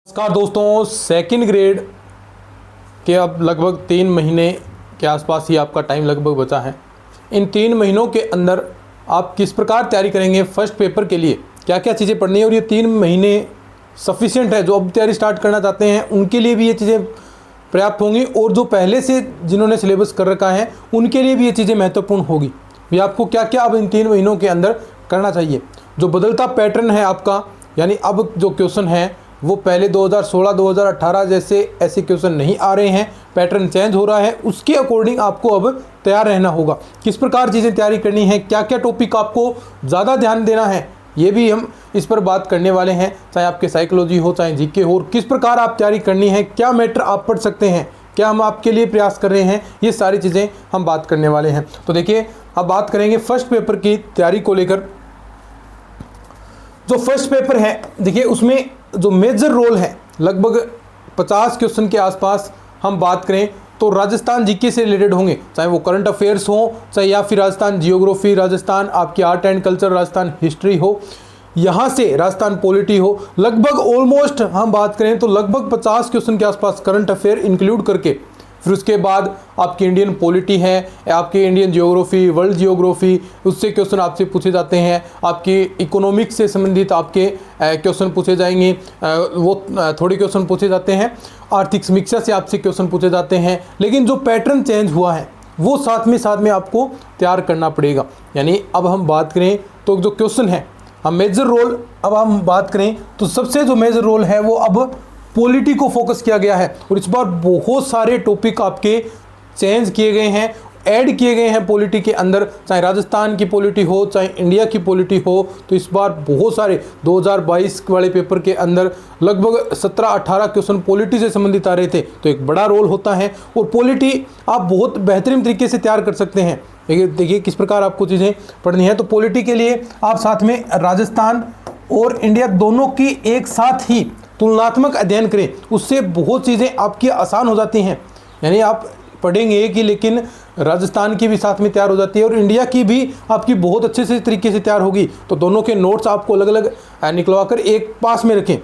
नमस्कार दोस्तों, second grade के अब लगभग 3 महीने के आसपास ही आपका टाइम लगभग बचा है। इन 3 महीनों के अंदर आप किस प्रकार तैयारी करेंगे फर्स्ट पेपर के लिए, क्या क्या चीज़ें पढ़नी है और ये 3 महीने सफिशिएंट है। जो अब तैयारी स्टार्ट करना चाहते हैं उनके लिए भी ये चीज़ें पर्याप्त होंगी और जो पहले से जिन्होंने सिलेबस कर रखा है उनके लिए भी ये चीज़ें महत्वपूर्ण होगी। भी आपको क्या क्या अब इन 3 महीनों के अंदर करना चाहिए। जो बदलता पैटर्न है आपका, यानी अब जो क्वेश्चन है वो पहले 2016-2018 जैसे ऐसे क्वेश्चन नहीं आ रहे हैं, पैटर्न चेंज हो रहा है, उसके अकॉर्डिंग आपको अब तैयार रहना होगा। किस प्रकार चीज़ें तैयारी करनी है, क्या क्या टॉपिक आपको ज़्यादा ध्यान देना है, ये भी हम इस पर बात करने वाले हैं। चाहे आपके साइकोलॉजी हो, चाहे जीके हो, और किस प्रकार आप तैयारी करनी है, क्या मैटर आप पढ़ सकते हैं, क्या हम आपके लिए प्रयास कर रहे हैं, ये सारी चीज़ें हम बात करने वाले हैं। तो देखिए, अब बात करेंगे फर्स्ट पेपर की तैयारी को लेकर। जो फर्स्ट पेपर है, देखिए उसमें जो मेजर रोल है लगभग 50 क्वेश्चन के आसपास हम बात करें तो राजस्थान जीके से रिलेटेड होंगे। चाहे वो करंट अफेयर्स हो, चाहे या फिर राजस्थान जियोग्राफी, राजस्थान आपकी art and culture, Rajasthan history हो, यहाँ से राजस्थान पॉलिटी हो, लगभग ऑलमोस्ट हम बात करें तो लगभग 50 क्वेश्चन के आसपास करंट अफेयर इंक्लूड करके। फिर उसके बाद आपकी इंडियन पॉलिटी है, आपकी इंडियन जियोग्राफी, वर्ल्ड जियोग्राफी, उससे क्वेश्चन आपसे पूछे जाते हैं। आपकी इकोनॉमिक्स से संबंधित आपके क्वेश्चन पूछे जाएंगे, वो थोड़े क्वेश्चन पूछे जाते हैं। आर्थिक समीक्षा से आपसे क्वेश्चन पूछे जाते हैं। लेकिन जो पैटर्न चेंज हुआ है वो साथ में आपको तैयार करना पड़ेगा। यानी अब हम बात करें तो जो क्वेश्चन है, हम मेजर रोल अब हम बात करें तो सबसे जो मेजर रोल है वो अब पॉलिटी को फोकस किया गया है। और इस बार बहुत सारे टॉपिक आपके चेंज किए गए हैं, ऐड किए गए हैं पॉलिटी के अंदर। चाहे राजस्थान की पॉलिटी हो, चाहे इंडिया की पॉलिटी हो, तो इस बार बहुत सारे 2022 वाले पेपर के अंदर लगभग 17-18 क्वेश्चन पॉलिटी से संबंधित आ रहे थे। तो एक बड़ा रोल होता है और पॉलिटी आप बहुत बेहतरीन तरीके से तैयार कर सकते हैं। देखिए किस प्रकार आपको चीज़ें पढ़नी है। तो पॉलिटी के लिए आप साथ में राजस्थान और इंडिया दोनों की एक साथ ही तुलनात्मक अध्ययन करें, उससे बहुत चीज़ें आपकी आसान हो जाती हैं। यानी आप पढ़ेंगे एक ही, लेकिन राजस्थान की भी साथ में तैयार हो जाती है और इंडिया की भी आपकी बहुत अच्छे से तरीके से तैयार होगी। तो दोनों के नोट्स आपको अलग अलग निकलवा कर एक पास में रखें।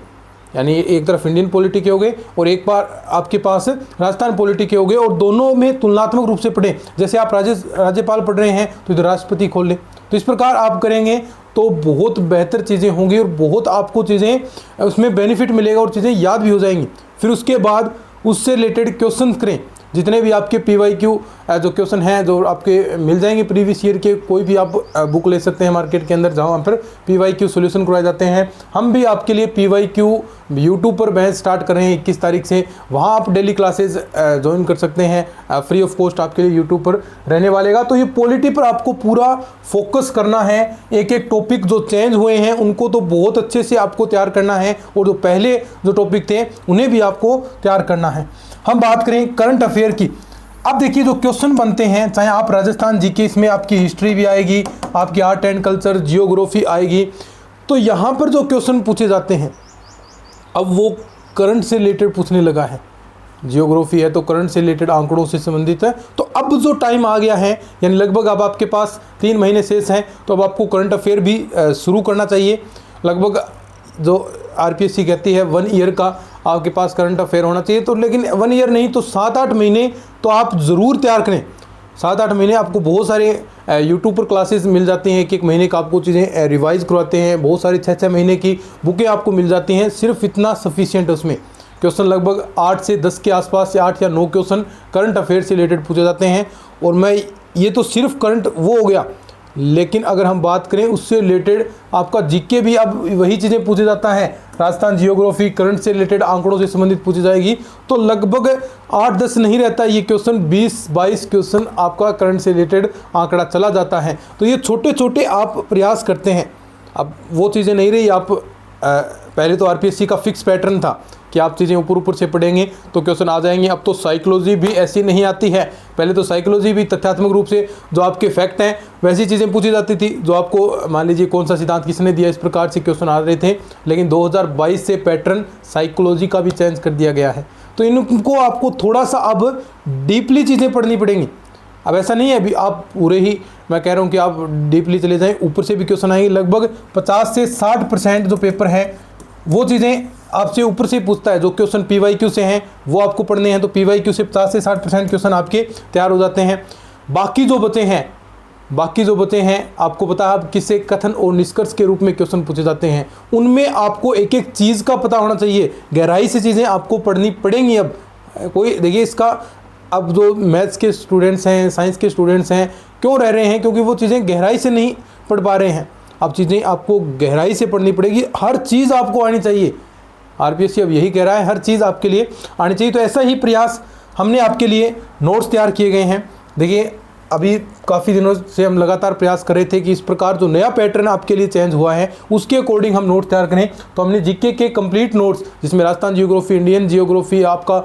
यानी एक तरफ इंडियन पॉलिटी के हो गए और एक बार आपके पास राजस्थान पॉलिटी के हो गए, और दोनों में तुलनात्मक रूप से पढ़ें। जैसे आप राज्यपाल पढ़ रहे हैं तो इधर राष्ट्रपति खोल लें। तो इस प्रकार आप करेंगे तो बहुत बेहतर चीज़ें होंगी और बहुत आपको चीज़ें उसमें बेनिफिट मिलेगा और चीज़ें याद भी हो जाएंगी। फिर उसके बाद उससे रिलेटेड क्वेश्चन करें। जितने भी आपके PYQ जो क्वेश्चन हैं जो आपके मिल जाएंगे प्रीवियस ईयर के, कोई भी आप बुक ले सकते हैं मार्केट के अंदर, जहाँ पर PYQ सॉल्यूशन करवाए जाते हैं। हम भी आपके लिए PYQ यूट्यूब पर बैच स्टार्ट कर रहे हैं 21 तारीख से। वहाँ आप डेली क्लासेस ज्वाइन कर सकते हैं, फ्री ऑफ कॉस्ट आपके लिए यूट्यूब पर रहने वालेगा। तो ये पॉलिटी पर आपको पूरा फोकस करना है। एक एक टॉपिक जो चेंज हुए हैं उनको तो बहुत अच्छे से आपको तैयार करना है, और जो पहले जो टॉपिक थे उन्हें भी आपको तैयार करना है। हम बात करें करंट अफेयर की। अब देखिए जो क्वेश्चन बनते हैं, चाहे आप राजस्थान जीके, इसमें आपकी हिस्ट्री भी आएगी, आपकी आर्ट एंड कल्चर, जियोग्राफी आएगी। तो यहाँ पर जो क्वेश्चन पूछे जाते हैं अब वो करंट से रिलेटेड पूछने लगा है। जियोग्राफी है तो करंट से रिलेटेड आंकड़ों से संबंधित है। तो अब जो टाइम आ गया है, यानी लगभग अब आपके पास 3 महीने शेष हैं, तो अब आपको करंट अफेयर भी शुरू करना चाहिए। लगभग जो RPSC कहती है 1 ईयर का आपके पास करंट अफेयर होना चाहिए। तो लेकिन 1 ईयर नहीं तो 7-8 महीने तो आप ज़रूर तैयार करें। 7-8 महीने आपको बहुत सारे यूट्यूब पर क्लासेस मिल जाती हैं, 1-1 महीने का आपको चीज़ें रिवाइज करवाते हैं। बहुत सारी 6-6 महीने की बुकें आपको मिल जाती हैं। सिर्फ इतना सफिशिएंट है। उसमें क्वेश्चन लगभग 8 से 10 के आसपास या 8 या 9 क्वेश्चन करंट अफेयर से रिलेटेड पूछे जाते हैं। और मैं ये तो सिर्फ करंट वो हो गया, लेकिन अगर हम बात करें उससे रिलेटेड आपका जीके भी अब वही चीज़ें पूछे जाता है। राजस्थान जियोग्राफी करंट से रिलेटेड आंकड़ों से संबंधित पूछी जाएगी। तो लगभग 8-10 नहीं रहता ये क्वेश्चन, 20-22 क्वेश्चन आपका करंट से रिलेटेड आंकड़ा चला जाता है। तो ये छोटे छोटे आप प्रयास करते हैं। अब वो चीज़ें नहीं रही। आप पहले तो RPSC का फिक्स पैटर्न था कि आप चीज़ें ऊपर से पढ़ेंगे तो क्वेश्चन आ जाएंगे। अब तो साइकोलॉजी भी ऐसी नहीं आती है। पहले तो साइकोलॉजी भी तथ्यात्मक रूप से जो आपके फैक्ट हैं वैसी चीज़ें पूछी जाती थी, जो आपको मान लीजिए कौन सा सिद्धांत किसने दिया, इस प्रकार से क्वेश्चन आ रहे थे। लेकिन 2022 से पैटर्न साइकोलॉजी का भी चेंज कर दिया गया है। तो इनको आपको थोड़ा सा अब डीपली चीज़ें पढ़नी पड़ेंगी। अब ऐसा नहीं है अभी आप पूरे ही, मैं कह रहा हूँ कि आप डीपली चले जाएँ, ऊपर से भी क्वेश्चन आएंगे। लगभग 50 से 60% जो पेपर है वो चीज़ें आपसे ऊपर से पूछता है, जो क्वेश्चन PYQ से हैं वो आपको पढ़ने हैं, तो PYQ से 50 से 60% क्वेश्चन आपके तैयार हो जाते हैं। बाकी जो बचे हैं आपको पता है आप किससे कथन और निष्कर्ष के रूप में क्वेश्चन पूछे जाते हैं, उनमें आपको एक एक चीज़ का पता होना चाहिए, गहराई से चीज़ें आपको पढ़नी पड़ेंगी। अब कोई देखिए इसका, अब जो मैथ्स के स्टूडेंट्स हैं, साइंस के स्टूडेंट्स हैं, क्यों रह रहे हैं, क्योंकि वो चीज़ें गहराई से नहीं पढ़ पा रहे हैं। अब चीज़ें आपको गहराई से पढ़नी पड़ेगी, हर चीज़ आपको आनी चाहिए। RPSC अब यही कह रहा है, हर चीज़ आपके लिए आनी चाहिए। तो ऐसा ही प्रयास हमने आपके लिए नोट्स तैयार किए गए हैं। देखिए अभी काफ़ी दिनों से हम लगातार प्रयास कर रहे थे कि इस प्रकार जो नया पैटर्न आपके लिए चेंज हुआ है उसके अकॉर्डिंग हम नोट्स तैयार करें। तो हमने जीके के कंप्लीट नोट्स, जिसमें राजस्थान जियोग्राफी, इंडियन जियोग्राफी, आपका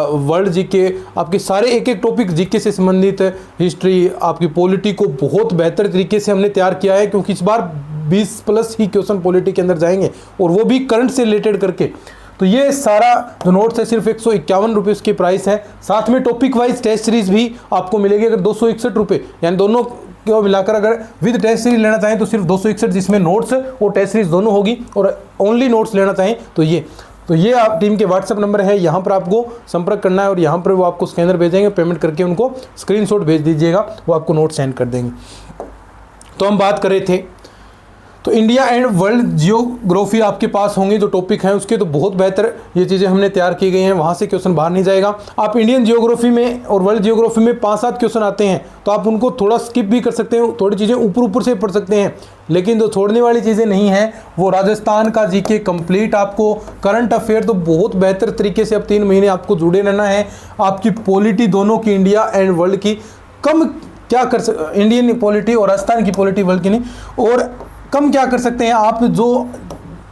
वर्ल्ड जीके, आपके सारे एक एक टॉपिक जीके से संबंधित, हिस्ट्री, आपकी पॉलिटी को बहुत बेहतर तरीके से हमने तैयार किया है, क्योंकि इस बार 20+ ही क्वेश्चन पॉलिटी के अंदर जाएंगे और वो भी करंट से रिलेटेड करके। तो ये सारा जो नोट्स है सिर्फ 151 रुपये उसकी प्राइस है। साथ में टॉपिक वाइज टेस्ट सीरीज भी आपको मिलेगी, अगर 261 रुपये, यानी दोनों को मिलाकर अगर विद टेस्ट सीरीज लेना चाहें तो सिर्फ 261, जिसमें नोट्स और टेस्ट सीरीज दोनों होगी, और ओनली नोट्स लेना चाहें तो ये आप टीम के व्हाट्सएप नंबर है, यहाँ पर आपको संपर्क करना है और यहाँ पर वो आपको स्कैनर भेजेंगे, पेमेंट करके उनको स्क्रीनशॉट भेज दीजिएगा, वो आपको नोट सेंड कर देंगे। तो हम बात कर रहे थे, तो इंडिया एंड वर्ल्ड जियोग्राफी आपके पास होंगे जो टॉपिक हैं उसके, तो बहुत बेहतर ये चीज़ें हमने तैयार की गई हैं, वहाँ से क्वेश्चन बाहर नहीं जाएगा। आप इंडियन जियोग्राफी में और वर्ल्ड जियोग्राफी में 5-7 क्वेश्चन आते हैं, तो आप उनको थोड़ा स्किप भी कर सकते हैं, थोड़ी चीज़ें ऊपर से पढ़ सकते हैं, लेकिन जो छोड़ने वाली चीज़ें नहीं हैं वो राजस्थान का जीके कंप्लीट, आपको करंट अफेयर तो बहुत बेहतर तरीके से अब 3 महीने आपको जुड़े रहना है। आपकी पॉलिटी दोनों की, इंडिया एंड वर्ल्ड की, कम क्या कर इंडियन पॉलिटी और राजस्थान की पॉलिटी, वर्ल्ड की नहीं, और कम क्या कर सकते हैं आप, जो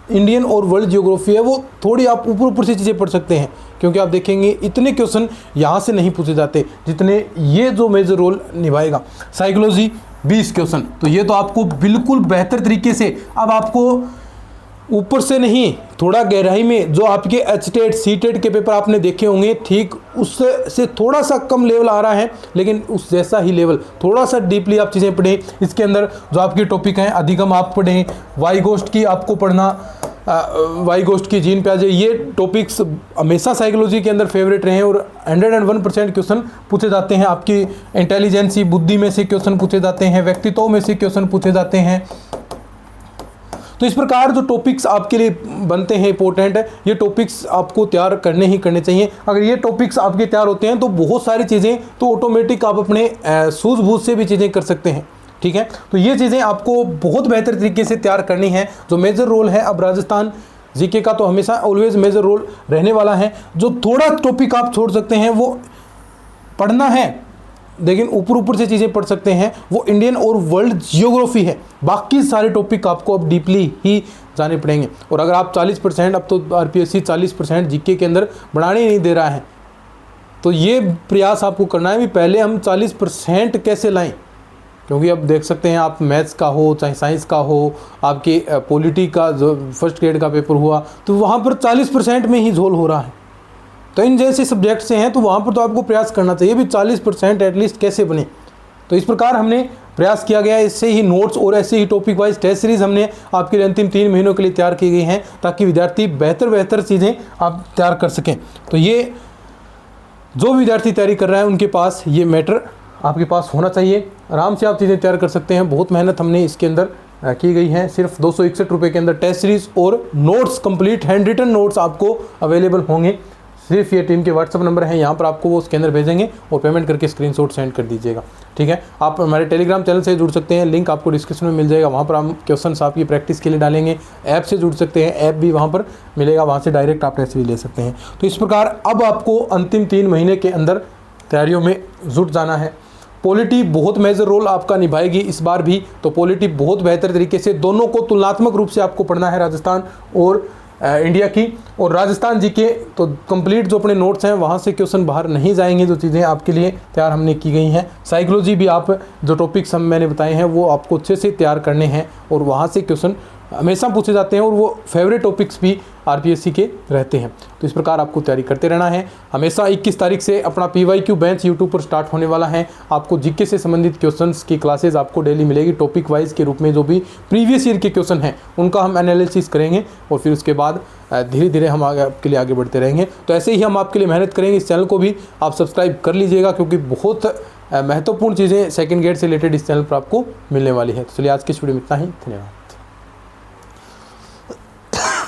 इंडियन और वर्ल्ड जियोग्राफी है वो थोड़ी आप ऊपर से चीज़ें पढ़ सकते हैं, क्योंकि आप देखेंगे इतने क्वेश्चन यहाँ से नहीं पूछे जाते जितने ये जो मेजर रोल निभाएगा। साइकोलॉजी 20 क्वेश्चन, तो ये तो आपको बिल्कुल बेहतर तरीके से, अब आपको ऊपर से नहीं, थोड़ा गहराई में, जो आपके HTET CTET के पेपर आपने देखे होंगे, ठीक उससे थोड़ा सा कम लेवल आ रहा है, लेकिन उस जैसा ही लेवल, थोड़ा सा डीपली आप चीज़ें पढ़ें। इसके अंदर जो आपके टॉपिक हैं, अधिगम आप पढ़ें, वाइगोस्ट की आपको पढ़ना, वाइगोस्ट की, जीन प्याजे, ये टॉपिक्स हमेशा साइकोलॉजी के अंदर फेवरेट रहे हैं और 101% क्वेश्चन पूछे जाते हैं। आपकी इंटेलिजेंसी, बुद्धि में से क्वेश्चन पूछे जाते हैं, व्यक्तित्व में से क्वेश्चन पूछे जाते हैं। तो इस प्रकार जो टॉपिक्स आपके लिए बनते हैं इंपॉर्टेंट है, ये टॉपिक्स आपको तैयार करने चाहिए। अगर ये टॉपिक्स आपके तैयार होते हैं तो बहुत सारी चीज़ें तो ऑटोमेटिक आप अपने सूझबूझ से भी चीज़ें कर सकते हैं, ठीक है। तो ये चीज़ें आपको बहुत बेहतर तरीके से तैयार करनी है। जो मेजर रोल है अब राजस्थान जीके का, तो हमेशा ऑलवेज मेजर रोल रहने वाला है। जो थोड़ा टॉपिक आप छोड़ सकते हैं वो पढ़ना है, लेकिन ऊपर से चीज़ें पढ़ सकते हैं, वो इंडियन और वर्ल्ड जियोग्राफी है। बाकी सारे टॉपिक आपको अब डीपली ही जाने पड़ेंगे। और अगर आप 40%, अब तो RPSC 40% जीके के अंदर बढ़ाने ही नहीं दे रहा है, तो ये प्रयास आपको करना है भी पहले हम 40% कैसे लाएं, क्योंकि अब देख सकते हैं आप, मैथ्स का हो चाहे साइंस का हो, आपके पॉलिटी का जो फर्स्ट ग्रेड का पेपर हुआ, तो वहाँ पर 40% में ही झोल हो रहा है। तो इन जैसे सब्जेक्ट से हैं तो वहाँ पर तो आपको प्रयास करना चाहिए भी 40% एटलीस्ट कैसे बने। तो इस प्रकार हमने प्रयास किया गया, इससे ही नोट्स और ऐसे ही टॉपिक वाइज टेस्ट सीरीज हमने आपके लिए अंतिम 3 महीनों के लिए तैयार की गई हैं, ताकि विद्यार्थी बेहतर चीज़ें आप तैयार कर सकें। तो ये जो विद्यार्थी तैयारी कर रहा है उनके पास ये मैटर आपके पास होना चाहिए, आराम से आप चीज़ें तैयार कर सकते हैं। बहुत मेहनत हमने इसके अंदर की गई है। सिर्फ 261 रुपये के अंदर टेस्ट सीरीज़ और नोट्स, कंप्लीट हैंड रिटन नोट्स आपको अवेलेबल होंगे। सिर्फ ये टीम के व्हाट्सअप नंबर है, यहाँ पर आपको वो स्कैनर भेजेंगे और पेमेंट करके स्क्रीनशॉट सेंड कर दीजिएगा, ठीक है। आप हमारे टेलीग्राम चैनल से जुड़ सकते हैं, लिंक आपको डिस्क्रिप्शन में मिल जाएगा। वहाँ पर हम क्वेश्चंस आपकी प्रैक्टिस के लिए डालेंगे। ऐप से जुड़ सकते हैं, ऐप भी वहाँ पर मिलेगा, वहाँ से डायरेक्ट आप टेस्ट भी ले सकते हैं। तो इस प्रकार अब आपको अंतिम 3 महीने के अंदर तैयारियों में जुट जाना है। पॉलिटी बहुत मेजर रोल आपका निभाएगी इस बार भी, तो पॉलिटी बहुत बेहतर तरीके से, दोनों को तुलनात्मक रूप से आपको पढ़ना है, राजस्थान और इंडिया की। और राजस्थान जी के तो कंप्लीट जो अपने नोट्स हैं वहाँ से क्वेश्चन बाहर नहीं जाएंगे, जो चीज़ें आपके लिए तैयार हमने की गई हैं। साइकोलॉजी भी आप जो टॉपिक्स मैंने बताए हैं वो आपको अच्छे से तैयार करने हैं और वहाँ से क्वेश्चन हमेशा पूछे जाते हैं और वो फेवरेट टॉपिक्स भी आरपीएससी के रहते हैं। तो इस प्रकार आपको तैयारी करते रहना है। हमेशा 21 तारीख से अपना पीवाईक्यू बैच यूट्यूब पर स्टार्ट होने वाला है। आपको जीके से संबंधित क्वेश्चंस की क्लासेस आपको डेली मिलेगी, टॉपिक वाइज के रूप में। जो भी प्रीवियस ईयर के क्वेश्चन हैं उनका हम एनालिसिस करेंगे और फिर उसके बाद धीरे धीरे हम आपके लिए आगे बढ़ते रहेंगे। तो ऐसे ही हम आपके लिए मेहनत करेंगे। इस चैनल को भी आप सब्सक्राइब कर लीजिएगा, क्योंकि बहुत महत्वपूर्ण चीज़ें सेकंड गेट से रिलेटेड इस चैनल पर आपको मिलने वाली है। तो चलिए आज की इस वीडियो में इतना ही। धन्यवाद।